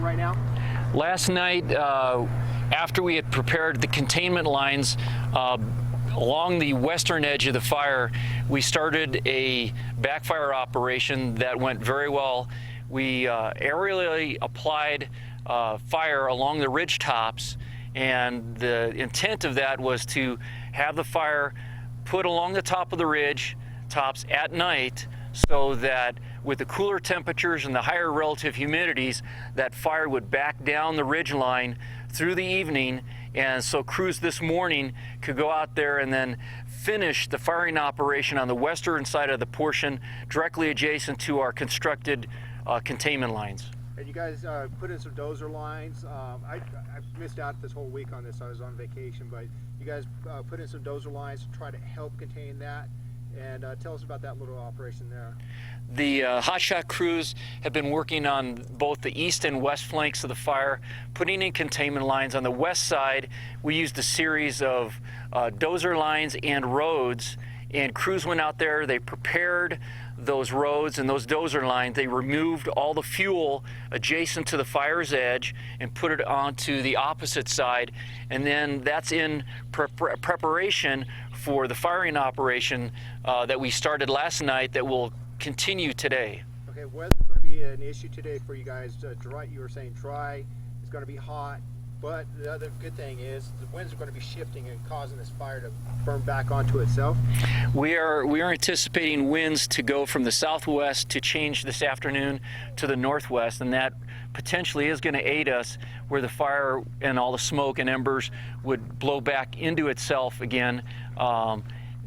right now? Last night, after we had prepared the containment lines along the western edge of the fire, we started a backfire operation that went very well. We aerially applied fire along the ridge tops, and the intent of that was to have the fire put along the top of the ridge tops at night, so that with the cooler temperatures and the higher relative humidities, that fire would back down the ridge line through the evening, and so crews this morning could go out there and then finish the firing operation on the western side of the portion directly adjacent to our constructed containment lines. And you guys put in some dozer lines. I missed out this whole week on this. I was on vacation, but you guys put in some dozer lines to try to help contain that. And tell us about that little operation there. The hotshot crews have been working on both the east and west flanks of the fire, putting in containment lines. On the west side, we used a series of dozer lines and roads, and crews went out there, they prepared those roads and those dozer lines. They removed all the fuel adjacent to the fire's edge and put it onto the opposite side, and then that's in preparation for the firing operation that we started last night that will continue today. Okay, weather's going to be an issue today for you guys. Dry, you were saying dry, it's going to be hot, but the other good thing is the winds are going to be shifting and causing this fire to burn back onto itself. We are anticipating winds to go from the southwest to change this afternoon to the northwest, and that potentially is going to aid us where the fire and all the smoke and embers would blow back into itself again.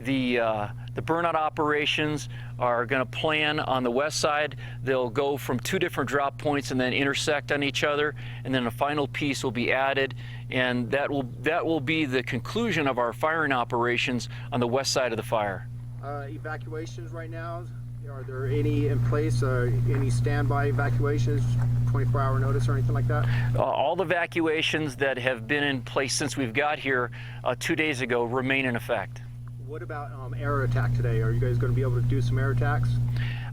The burnout operations are going to plan on the west side. They'll go from two different drop points and then intersect on each other, and then a final piece will be added, and that will be the conclusion of our firing operations on the west side of the fire. Evacuations right now, are there any in place? Any standby evacuations, 24-hour notice or anything like that? All the evacuations that have been in place since we've got here 2 days ago remain in effect. What about air attack today? Are you guys going to be able to do some air attacks?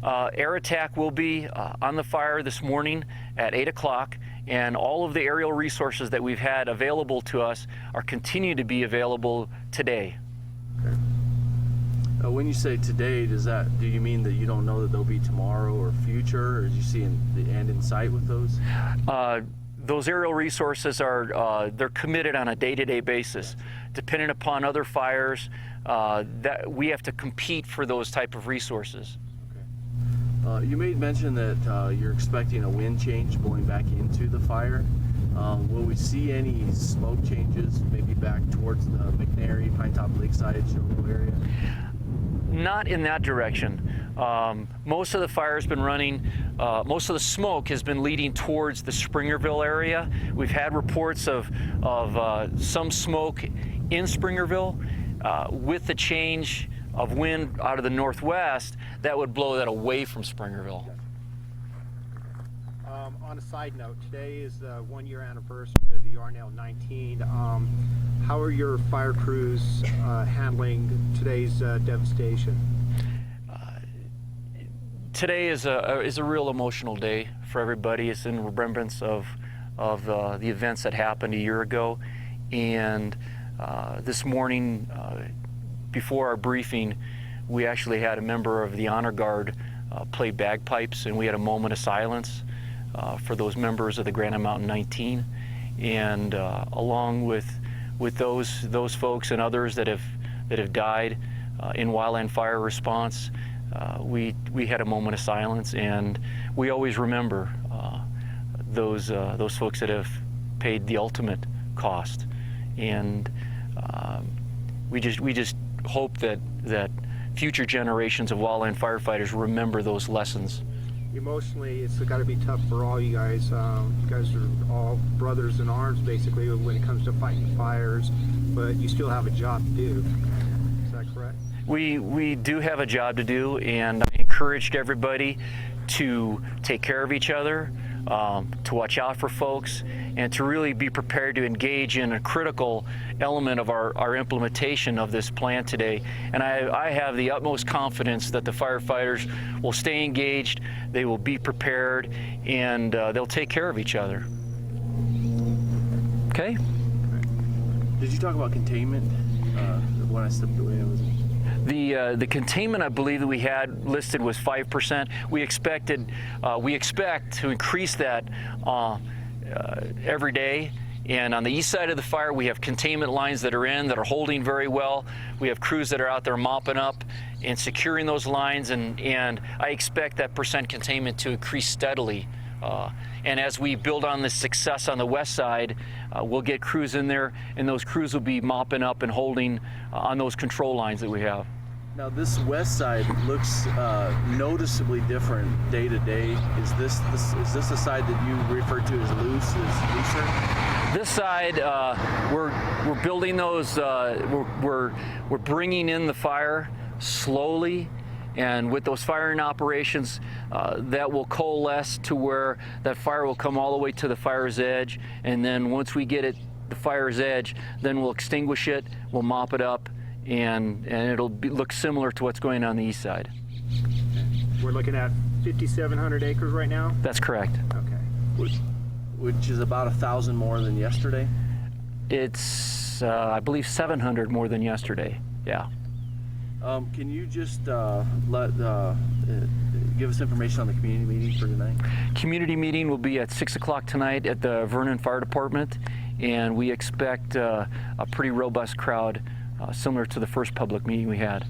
Air attack will be on the fire this morning at 8 o'clock, and all of the aerial resources that we've had available to us are continue to be available today. Okay. When you say today, do you mean that you don't know that they'll be tomorrow or future, or do you see the end in sight with those? Those aerial resources are they're committed on a day-to-day basis. Depending upon other fires, that we have to compete for those type of resources. Okay. You made mention that you're expecting a wind change going back into the fire. Will we see any smoke changes, maybe back towards the McNary, Pinetop Lakeside, Showville area? Not in that direction. Most of the fire has been running, most of the smoke has been leading towards the Springerville area. We've had reports of some smoke in Springerville. With the change of wind out of the northwest, that would blow that away from Springerville. On a side note, today is the 1-year anniversary of the Yarnell 19. How are your fire crews handling today's devastation? Today is a real emotional day for everybody. It's in remembrance of the events that happened a year ago, and this morning, before our briefing, we actually had a member of the Honor Guard play bagpipes, and we had a moment of silence for those members of the Granite Mountain 19. And along with those folks and others that have died in wildland fire response, we had a moment of silence, and we always remember those folks that have paid the ultimate cost. And we just hope that future generations of wildland firefighters remember those lessons. Emotionally, it's got to be tough for all you guys. You guys are all brothers in arms, basically, when it comes to fighting fires, but you still have a job to do. Is that correct? We do have a job to do, and I encouraged everybody to take care of each other, to watch out for folks, and to really be prepared to engage in a critical element of our implementation of this plan today. And I have the utmost confidence that the firefighters will stay engaged, they will be prepared, and they'll take care of each other. Okay? Did you talk about containment when I stepped away? The containment, I believe, that we had listed was 5%. We expect to increase that every day. And on the east side of the fire, we have containment lines that are holding very well. We have crews that are out there mopping up and securing those lines, and I expect that percent containment to increase steadily. And as we build on the success on the west side, we'll get crews in there, and those crews will be mopping up and holding on those control lines that we have. Now this west side looks noticeably different day to day. Is this the side that you refer to as looser? This side, we're building those. We're bringing in the fire slowly, and with those firing operations, that will coalesce to where that fire will come all the way to the fire's edge, and then once we get it the fire's edge, then we'll extinguish it, we'll mop it up, and it'll look similar to what's going on the east side. We're looking at 5,700 acres right now? That's correct. Okay. Which is about 1,000 more than yesterday? It's, I believe, 700 more than yesterday, yeah. Can you just give us information on the community meeting for tonight? Community meeting will be at 6 o'clock tonight at the Vernon Fire Department, and we expect a pretty robust crowd, similar to the first public meeting we had.